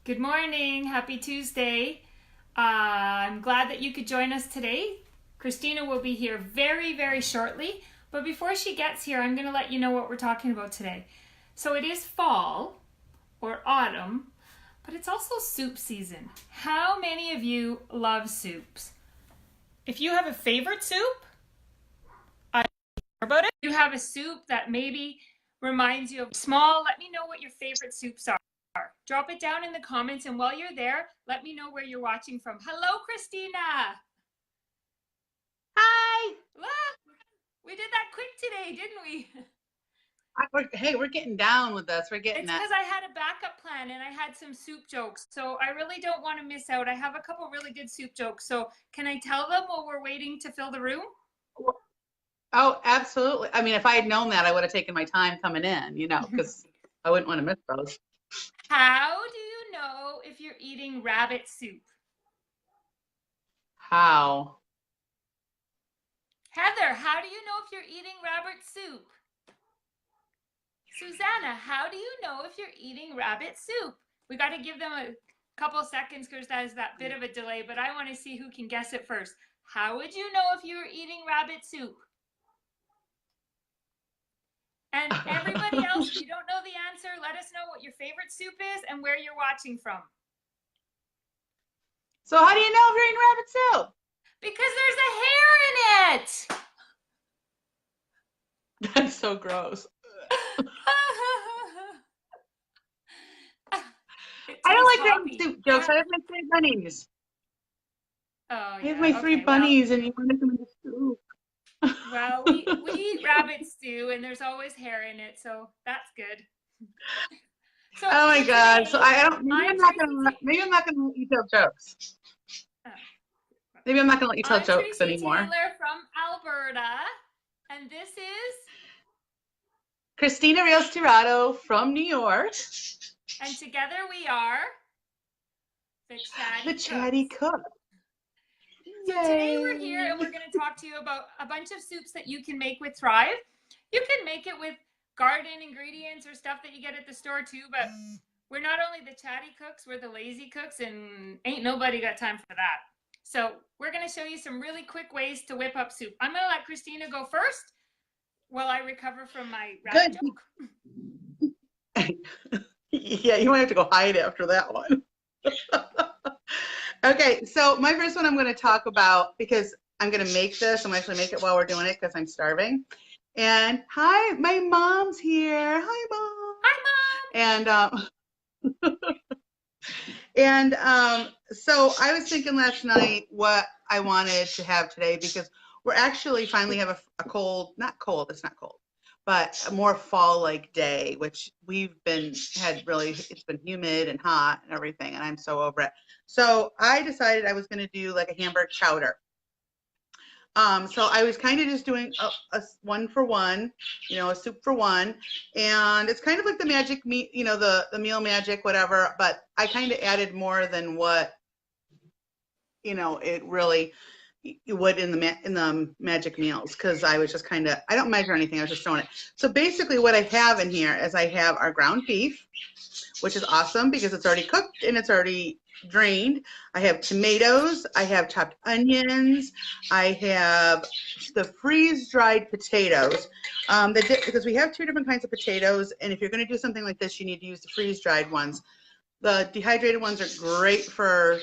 Good morning. Happy Tuesday. I'm glad that you could join us today. Christina will be here very, very shortly. But before she gets here, I'm going to let you know what we're talking about today. So it is fall or autumn, but it's also soup season. How many of you love soups? If you have a favorite soup, I care about it. If you have a soup that maybe reminds you of small, let me know what your favorite soups are. Drop it down in the comments, and while you're there, let me know where you're watching from. Hello, Christina. Hi. Ah, we did that quick today, didn't we? Hey, we're getting down with this. We're getting It's that. because I had a backup plan and I had some soup jokes. So I really don't want to miss out. I have a couple really good soup jokes. So can I tell them while we're waiting to fill the room? Oh, absolutely. I mean, if I had known that, I would have taken my time coming in, because I wouldn't want to miss those. How do you know if you're eating rabbit soup? How? Heather, how do you know if you're eating rabbit soup? Susanna, how do you know if you're eating rabbit soup? We got to give them a couple seconds because there's that bit of a delay, but I want to see who can guess it first. How would you know if you were eating rabbit soup? And everybody else, if you don't know the answer, let us know what your favorite soup is and where you're watching from. So how do you know if you're eating rabbit soup? Because there's a hair in it. That's so gross. It I don't tastes like rabbit hoppy. soup jokes. I have my three bunnies. Oh I have my yeah. three Okay. Well, bunnies, and you want to come into soup. we eat rabbit stew and there's always hair in it, so that's good. So Oh my so God. So today I don't. Maybe I'm I'm not Tracy. gonna. Maybe I'm not gonna let you tell jokes. Oh, Maybe I'm not gonna let you tell I'm jokes Tracy anymore. Taylor from Alberta, and this is Christina Rios Tirado from New York. and together we are the The Chatty Chatty Cooks. Cook. So today we're here and Yay! we're going to talk to you about a bunch of soups that you can make with Thrive. You can make it with garden ingredients or stuff that you get at the store too, but we're not only the chatty cooks, we're the lazy cooks, and ain't nobody got time for that. So we're going to show you some really quick ways to whip up soup. I'm going to let Christina go first while I recover from my rabbit Good. joke. Yeah, you might have to go hide after that one. Okay, so my first one I'm going to talk about because I'm going to make this. I'm actually make it while we're doing it because I'm starving. And hi, my mom's here. Hi, mom. Hi, Mom. And so I was thinking last night what I wanted to have today because we're actually finally have a cold, not cold, it's not cold, but a more fall-like day, which it's been humid and hot and everything, and I'm so over it. So I decided I was going to do like a hamburg chowder. So I was kind of just doing a one for one, a soup for one, and it's kind of like the magic meat, the meal magic, whatever. But I kind of added more than what, it really you would in the magic meals because I was just I don't measure anything. I was just throwing it. So basically, what I have in here is I have our ground beef, which is awesome because it's already cooked and it's already drained. I have tomatoes, I have chopped onions, I have the freeze-dried potatoes. Because we have two different kinds of potatoes, and if you're going to do something like this, you need to use the freeze-dried ones. The dehydrated ones are great for,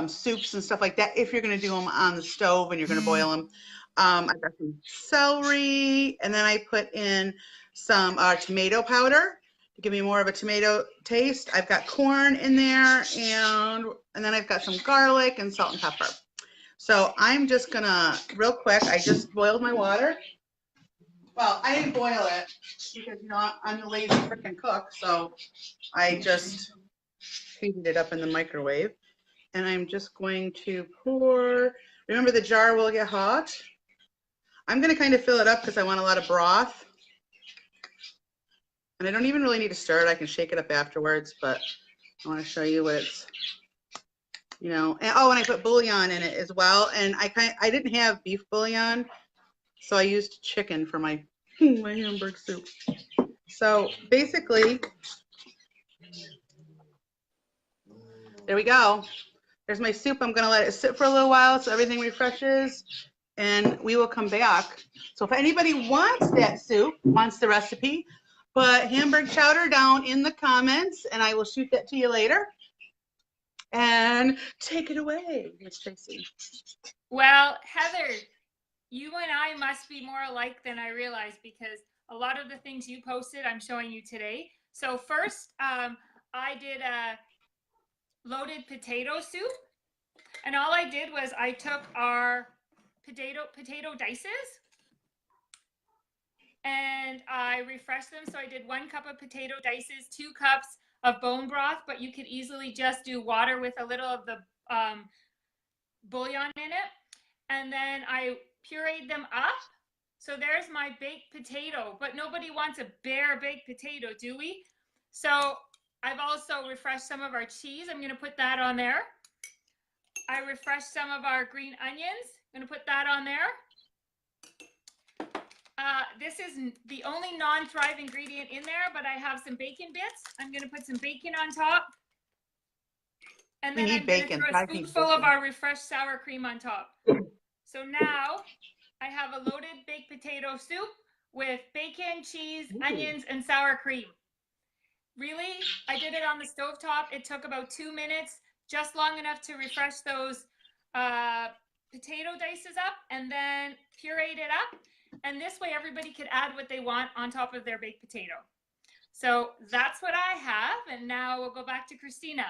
soups and stuff like that if you're going to do them on the stove and you're going to boil them. I've got some celery, and then I put in some tomato powder to give me more of a tomato taste. I've got corn in there, and then I've got some garlic and salt and pepper. So I'm just gonna, real quick, I just boiled my water. Well, I didn't boil it because, I'm the lazy freaking cook, so I just heated it up in the microwave. And I'm just going to pour, remember the jar will get hot. I'm gonna kind of fill it up because I want a lot of broth. And I don't even really need to stir it. I can shake it up afterwards, but I want to show you what it's, and oh, and I put bouillon in it as well. And I didn't have beef bouillon, so I used chicken for my my hamburg soup. So basically, There we go. There's my soup. I'm gonna let it sit for a little while so everything refreshes, and we will come back. So if anybody wants that soup, wants the recipe, put Hamburg chowder down in the comments, and I will shoot that to you later. And take it away, Miss Tracy. Well, Heather, you and I must be more alike than I realized, because a lot of the things you posted, I'm showing you today. So first, I did a loaded potato soup, and all I did was I took our potato dices and I refreshed them. So I did 1 cup of potato dices, 2 cups of bone broth, but you could easily just do water with a little of the bouillon in it. And then I pureed them up. So there's my baked potato, but nobody wants a bare baked potato, do we? So I've also refreshed some of our cheese. I'm going to put that on there. I refreshed some of our green onions. I'm going to put that on there. This is the only non-thrive ingredient in there, but I have some bacon bits. I'm going to put some bacon on top. And then I'm going to throw a spoonful of our refreshed sour cream on top. So now I have a loaded baked potato soup with bacon, cheese, onions, and sour cream. Really, I did it on the stovetop. It took about 2 minutes, just long enough to refresh those potato dices up, and then pureed it up. And this way everybody could add what they want on top of their baked potato. So that's what I have. And now we'll go back to Christina.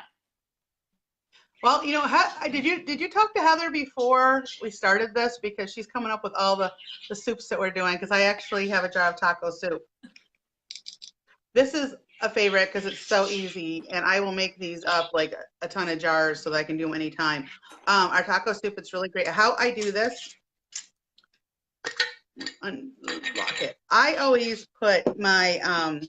Well, you know, did you talk to Heather before we started this? Because she's coming up with all the soups that we're doing, because I actually have a jar of taco soup. This is a favorite because it's so easy, and I will make these up like a ton of jars so that I can do them anytime. Our taco soup, it's really great. How I do this, unlock it. I always put my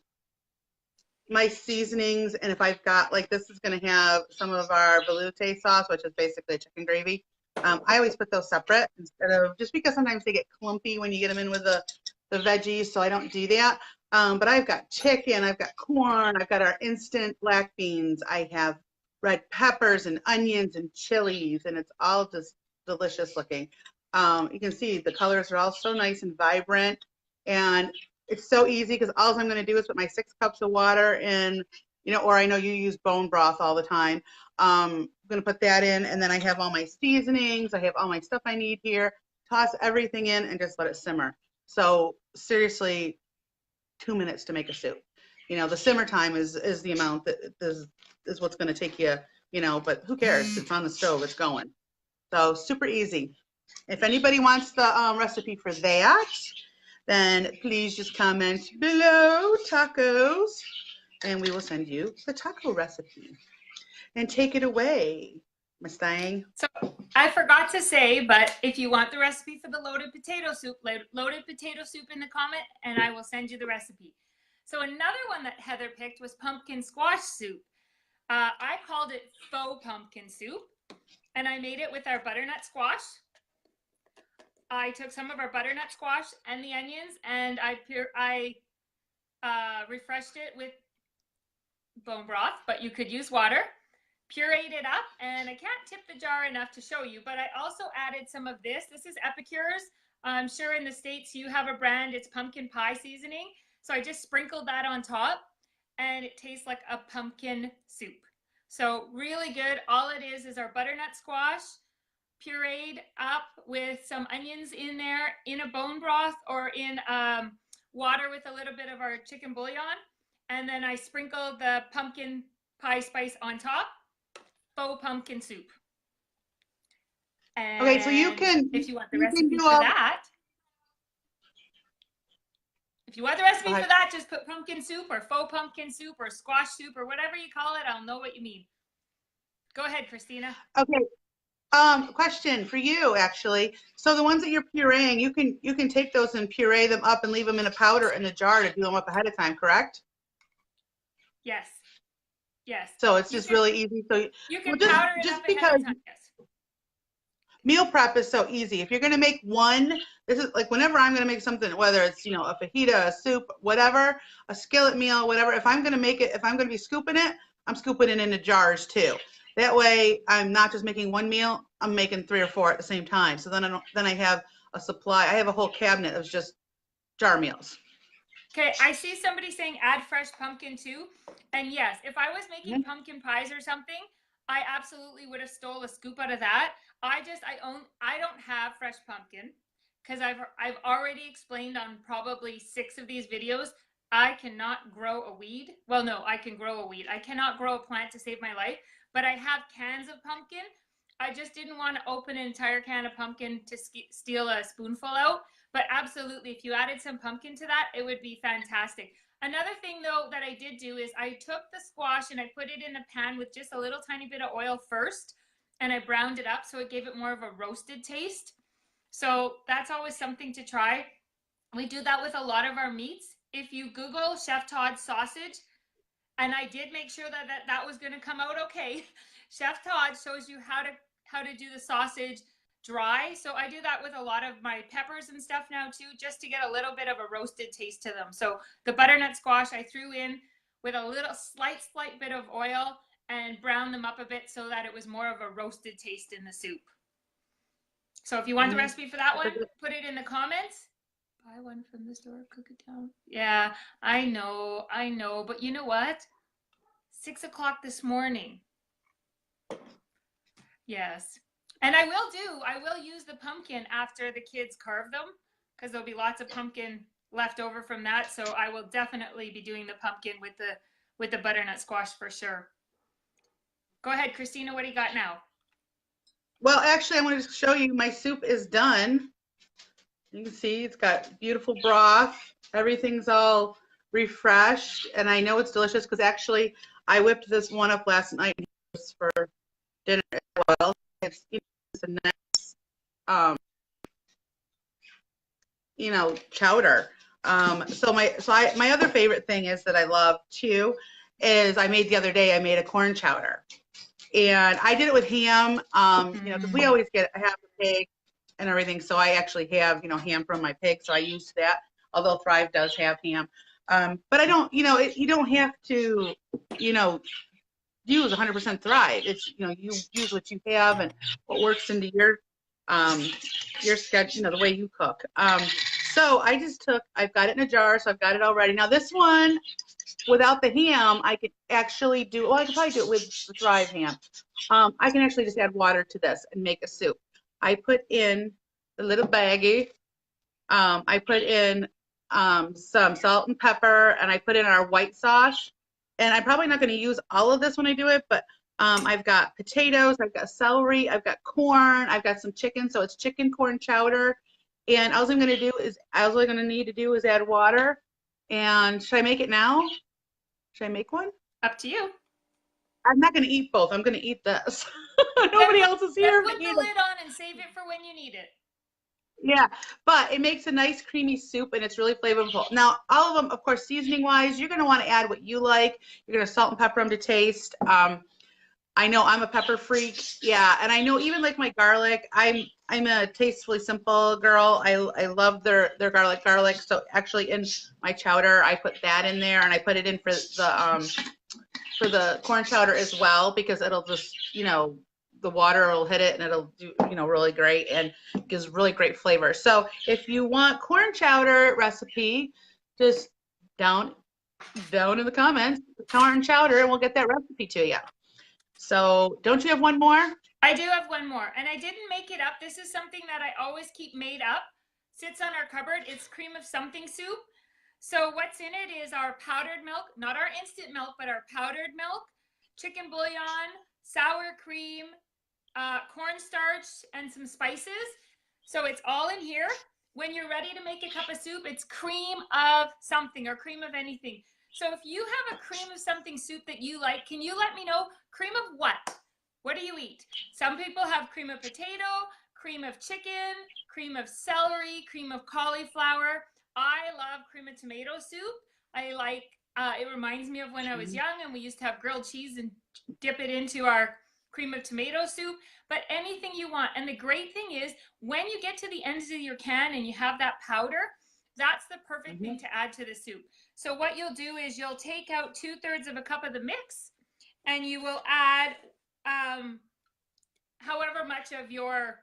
my seasonings, and if I've got, like, this is going to have some of our velouté sauce, which is basically a chicken gravy. I always put those separate instead of, just because sometimes they get clumpy when you get them in with the veggies, so I don't do that. But I've got chicken, I've got corn, I've got our instant black beans, I have red peppers and onions and chilies, and it's all just delicious looking. You can see the colors are all so nice and vibrant, and it's so easy because all I'm going to do is put my 6 cups of water in, you know, or I know you use bone broth all the time. I'm going to put that in, and then I have all my seasonings. I have all my stuff I need here. Toss everything in and just let it simmer. So seriously, 2 minutes to make a soup. You know, the simmer time is the amount that is what's going to take you, you know, but who cares? It's on the stove. It's going. So super easy. If anybody wants the recipe for that, then please just comment below tacos, and we will send you the taco recipe. And take it away, Mustang. So I forgot to say, but if you want the recipe for the loaded potato soup in the comment, and I will send you the recipe. So another one that Heather picked was pumpkin squash soup. I called it faux pumpkin soup, and I made it with our butternut squash. I took some of our butternut squash and the onions, and I refreshed it with bone broth, but you could use water. Pureed it up, and I can't tip the jar enough to show you, but I also added some of this. This is Epicure's. I'm sure in the States you have a brand, it's pumpkin pie seasoning. So I just sprinkled that on top, and it tastes like a pumpkin soup. So really good. All it is our butternut squash, pureed up with some onions in there in a bone broth or in water with a little bit of our chicken bouillon. And then I sprinkled the pumpkin pie spice on top. Faux pumpkin soup. And okay, so you can, if you want the recipe for that, just put pumpkin soup or faux pumpkin soup or squash soup or whatever you call it. I'll know what you mean. Go ahead, Christina. Okay. Question for you, actually. So the ones that you're pureeing, you can take those and puree them up and leave them in a powder in a jar to do them up ahead of time, correct? Yes. Yes. So it's just really easy. So you can powder it up ahead of time. Yes. Meal prep is so easy. If you're going to make one, this is like whenever I'm going to make something, whether it's, you know, a fajita, a soup, whatever, a skillet meal, whatever. If I'm going to make it, if I'm going to be scooping it, I'm scooping it into jars too. That way I'm not just making one meal, I'm making 3 or 4 at the same time. So then I have a supply. I have a whole cabinet of just jar meals. Okay, I see somebody saying add fresh pumpkin too. And yes, if I was making pumpkin pies or something, I absolutely would have stole a scoop out of that. I don't have fresh pumpkin because I've already explained on probably 6 of these videos. I cannot grow a weed. Well, no, I can grow a weed. I cannot grow a plant to save my life, but I have cans of pumpkin. I just didn't want to open an entire can of pumpkin to steal a spoonful out. But absolutely, if you added some pumpkin to that, it would be fantastic. Another thing, though, that I did do is I took the squash and I put it in a pan with just a little tiny bit of oil first, and I browned it up so it gave it more of a roasted taste. So that's always something to try. We do that with a lot of our meats. If you Google Chef Todd sausage, and I did make sure that was going to come out okay. Chef Todd shows you how to do the sausage dry. So I do that with a lot of my peppers and stuff now too, just to get a little bit of a roasted taste to them. So the butternut squash I threw in with a little slight bit of oil and browned them up a bit so that it was more of a roasted taste in the soup. So if you want the recipe for that one, put it in the comments. Buy one from the store, cook it down. Yeah, I know. But you know what? 6 o'clock this morning. Yes. And I will use the pumpkin after the kids carve them, because there'll be lots of pumpkin left over from that. So I will definitely be doing the pumpkin with the butternut squash for sure. Go ahead, Christina, what do you got now? Well, actually, I wanted to show you my soup is done. You can see it's got beautiful broth. Everything's all refreshed, and I know it's delicious because actually I whipped this one up last night for dinner as well. It's a nice, chowder. So my other favorite thing is that I love too is I made a corn chowder, and I did it with ham. Because we always get half a pig and everything, so I actually have ham from my pig, so I used that. Although Thrive does have ham, but I don't. You don't have to. Use 100% Thrive. It's you use what you have and what works into your schedule, the way you cook. So I've got it in a jar, so I've got it all ready. Now this one, without the ham, I could actually do. Well, I could probably do it with the Thrive ham. I can actually just add water to this and make a soup. I put in a little baggie. I put in some salt and pepper, and I put in our white sauce. And I'm probably not going to use all of this when I do it, but I've got potatoes, I've got celery, I've got corn, I've got some chicken, so it's chicken corn chowder. And all I'm going to need to do is add water. And should I make it now? Should I make one? Up to you. I'm not going to eat both. I'm going to eat this. Nobody else is here. Put the lid on and save it for when you need it. Yeah, but it makes a nice creamy soup, and it's really flavorful. Now, all of them, of course, seasoning-wise, you're going to want to add what you like. You're going to salt and pepper them to taste. I know I'm a pepper freak. Yeah, and I know even like my garlic, I'm a tastefully simple girl. I love their garlic. So actually in my chowder, I put that in there, and I put it in for the corn chowder as well, because it'll just, the water will hit it and it'll do, really great and gives really great flavor. So if you want corn chowder recipe, just down in the comments, corn chowder, and we'll get that recipe to you. So don't you have one more? I do have one more, and I didn't make it up. This is something that I always keep made up. Sits on our cupboard. It's cream of something soup. So what's in it is our powdered milk, not our instant milk, but our powdered milk, chicken bouillon, sour cream, cornstarch, and some spices. So it's all in here. When you're ready to make a cup of soup, it's cream of something or cream of anything. So if you have a cream of something soup that you like, can you let me know? Cream of what? What do you eat? Some people have cream of potato, cream of chicken, cream of celery, cream of cauliflower. I love cream of tomato soup. I like, it reminds me of when I was young and we used to have grilled cheese and dip it into our cream of tomato soup, but anything you want. And the great thing is when you get to the ends of your can and you have that powder, that's the perfect thing to add to the soup. So what you'll do is you'll take out 2/3 of a cup of the mix, and you will add however much of your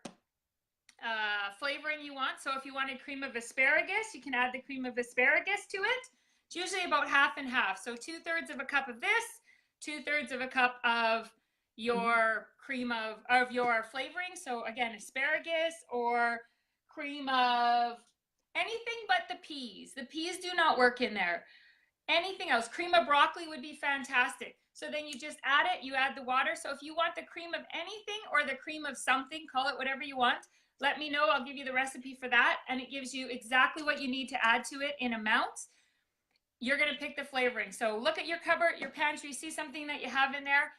flavoring you want. So if you wanted cream of asparagus, you can add the cream of asparagus to it. It's usually about half and half. So 2/3 of a cup of this, 2/3 of a cup of your cream of your flavoring. So again, asparagus or cream of anything but the peas. The peas do not work in there. Anything else, cream of broccoli would be fantastic. So then you just add it, you add the water. So if you want the cream of anything or the cream of something, call it whatever you want, let me know. I'll give you the recipe for that. And it gives you exactly what you need to add to it in amounts. You're going to pick the flavoring. So look at your cupboard, your pantry, see something that you have in there.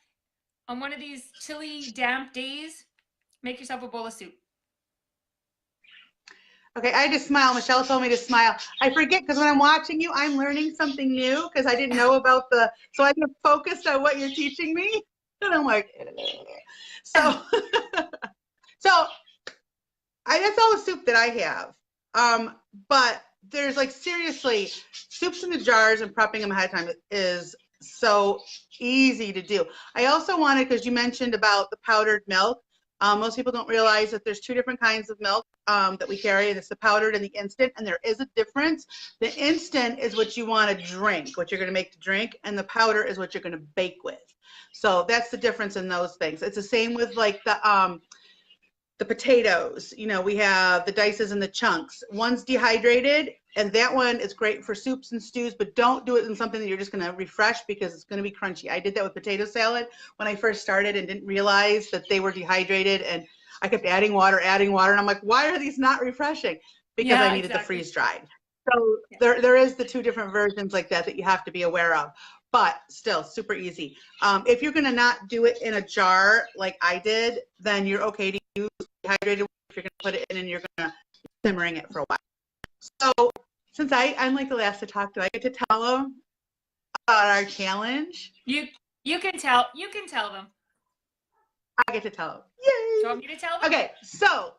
On one of these chilly, damp days, make yourself a bowl of soup. Okay, I just smile. Michelle told me to smile. I forget because when I'm watching you, I'm learning something new because I didn't know about so I get focused on what you're teaching me. And I'm like, so, that's all the soup that I have. But there's like, seriously, soups in the jars and prepping them ahead of time is so easy to do. I also wanted, because you mentioned about the powdered milk. Most people don't realize that there's 2 different kinds of milk that we carry, and it's the powdered and the instant, and there is a difference. The instant is what you want to drink, what you're going to make to drink, and the powder is what you're going to bake with. So that's the difference in those things. It's the same with like the potatoes. You know, we have the dices and the chunks. One's dehydrated, and that one is great for soups and stews, but don't do it in something that you're just going to refresh because it's going to be crunchy. I did that with potato salad when I first started and didn't realize that they were dehydrated, and I kept adding water, and I'm like, why are these not refreshing? Because I needed the freeze dried. So there is the 2 different versions like that you have to be aware of, but still super easy. If you're going to not do it in a jar like I did, then you're okay to use dehydrated. If you're going to put it in and you're going to be simmering it for a while. So since I'm like the last to talk, do I get to tell them about our challenge? You can tell them. I get to tell them. Yay! Do you want me to tell them? Okay, so,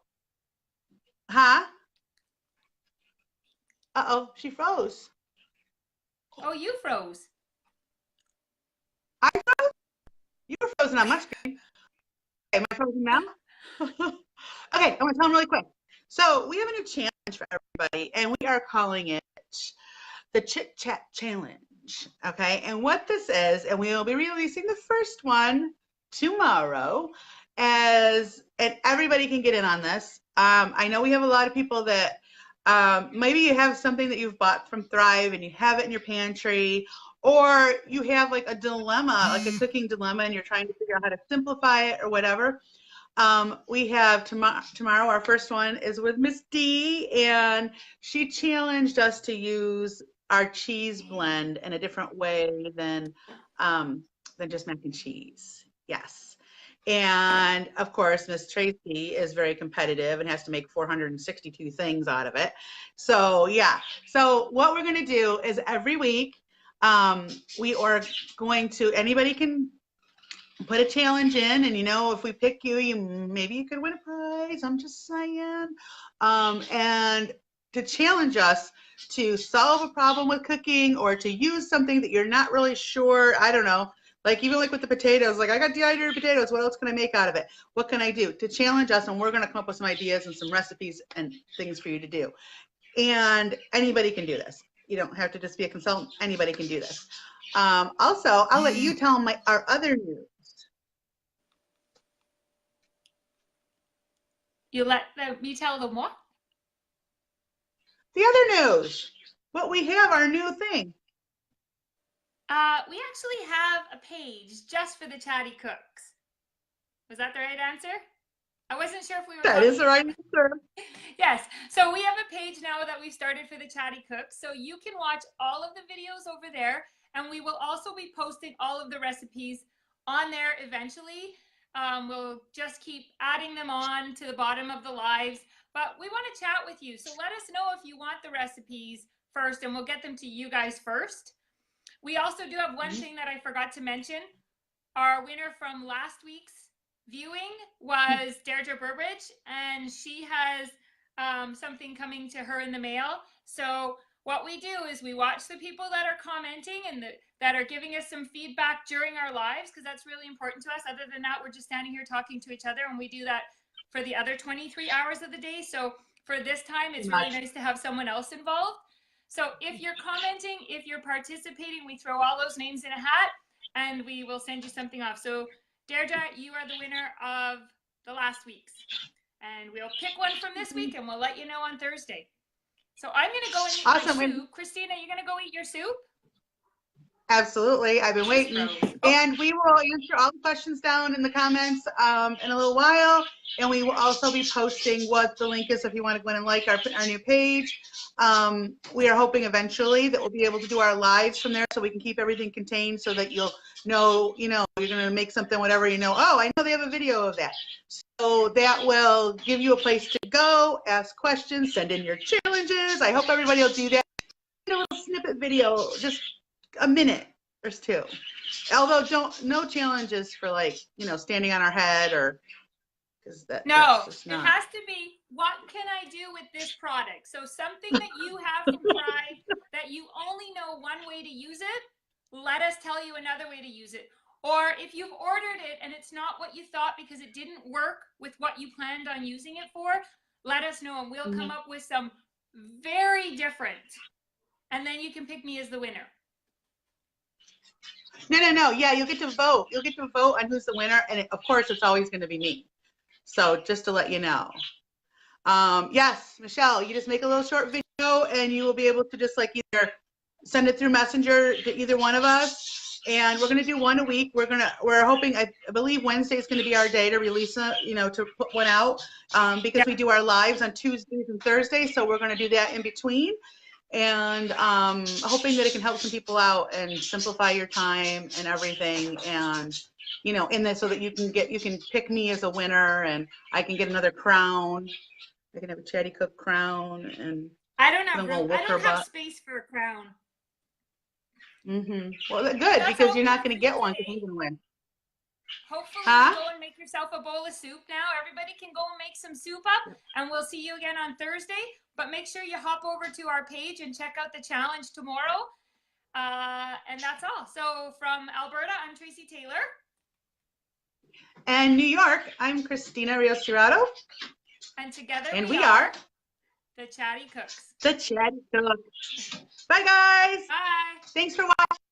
Uh-oh, she froze. Oh, you froze. I froze? You were frozen on my screen. Okay, am I frozen now? Okay, I'm going to tell them really quick. So we have a new challenge for everybody, and we are calling it the Chit Chat Challenge. Okay, and what this is, and we will be releasing the first one tomorrow, and everybody can get in on this. I know we have a lot of people that maybe you have something that you've bought from Thrive and you have it in your pantry, or you have like a dilemma, like a cooking dilemma, and you're trying to figure out how to simplify it or whatever. We have tomorrow, our first one is with Miss D, and she challenged us to use our cheese blend in a different way than just mac and cheese. Yes. And of course, Miss Tracy is very competitive and has to make 462 things out of it. So yeah. So what we're going to do is every week, we are going to, anybody can put a challenge in, and if we pick you, maybe you could win a prize. I'm just saying. And to challenge us to solve a problem with cooking or to use something that you're not really sure. I don't know. Like even like with the potatoes, like I got dehydrated potatoes. What else can I make out of it? What can I do to challenge us? And we're going to come up with some ideas and some recipes and things for you to do. And anybody can do this. You don't have to just be a consultant. Anybody can do this. Also, I'll let you tell them our other news. You let me tell them what? The other news. What we have, our new thing. We actually have a page just for the Chatty Cooks. Was that the right answer? I wasn't sure if we were. That is the right answer. Yes. So we have a page now that we've started for the Chatty Cooks. So you can watch all of the videos over there, and we will also be posting all of the recipes on there eventually. We'll just keep adding them on to the bottom of the lives, but we want to chat with you. So let us know if you want the recipes first, and we'll get them to you guys first. We also do have one thing that I forgot to mention. Our winner from last week's viewing was Deirdre Burbridge, and she has something coming to her in the mail. So what we do is we watch the people that are commenting and that are giving us some feedback during our lives, because that's really important to us. Other than that, we're just standing here talking to each other, and we do that for the other 23 hours of the day. So for this time, it's really nice to have someone else involved. So if you're commenting, if you're participating, we throw all those names in a hat and we will send you something off. So Deirdre, you are the winner of the last week's. And we'll pick one from this week and we'll let you know on Thursday. So I'm going to go and eat my soup. Christina, you going to go eat your soup? Absolutely. I've been waiting. And we will answer all the questions down in the comments in a little while. And we will also be posting what the link is if you want to go in and like our new page. We are hoping eventually that we'll be able to do our lives from there so we can keep everything contained so that you'll know, you're going to make something, whatever, oh, I know they have a video of that. So that will give you a place to go, ask questions, send in your challenges. I hope everybody will do that. A little snippet video, just a minute or two. Although no challenges for standing on our head or no, it has to be what can I do with this product? So something that you haven't tried that you only know one way to use it, let us tell you another way to use it. Or if you've ordered it and it's not what you thought because it didn't work with what you planned on using it for, let us know and we'll come up with some very different. And then you can pick me as the winner. No. Yeah, you'll get to vote. You'll get to vote on who's the winner. And of course, it's always going to be me. So just to let you know. Yes, Michelle, you just make a little short video and you will be able to just either send it through Messenger to either one of us. And we're going to do one a week. We're hoping, I believe Wednesday is going to be our day to release to put one out because we do our lives on Tuesdays and Thursdays. So we're going to do that in between. And hoping that it can help some people out and simplify your time and everything. And, in this so that you can pick me as a winner and I can get another crown. I can have a Chatty Cook crown. And I don't have space for a crown. Well, good, because you're not going to get one because I'm going to win. Hopefully you go and make yourself a bowl of soup now. Everybody can go and make some soup up, and we'll see you again on Thursday. But make sure you hop over to our page and check out the challenge tomorrow. And that's all. So from Alberta, I'm Tracy Taylor. And New York, I'm Christina Rios Tirado. And together we are the Chatty Cooks. The Chatty Cooks. Bye, guys. Bye. Thanks for watching.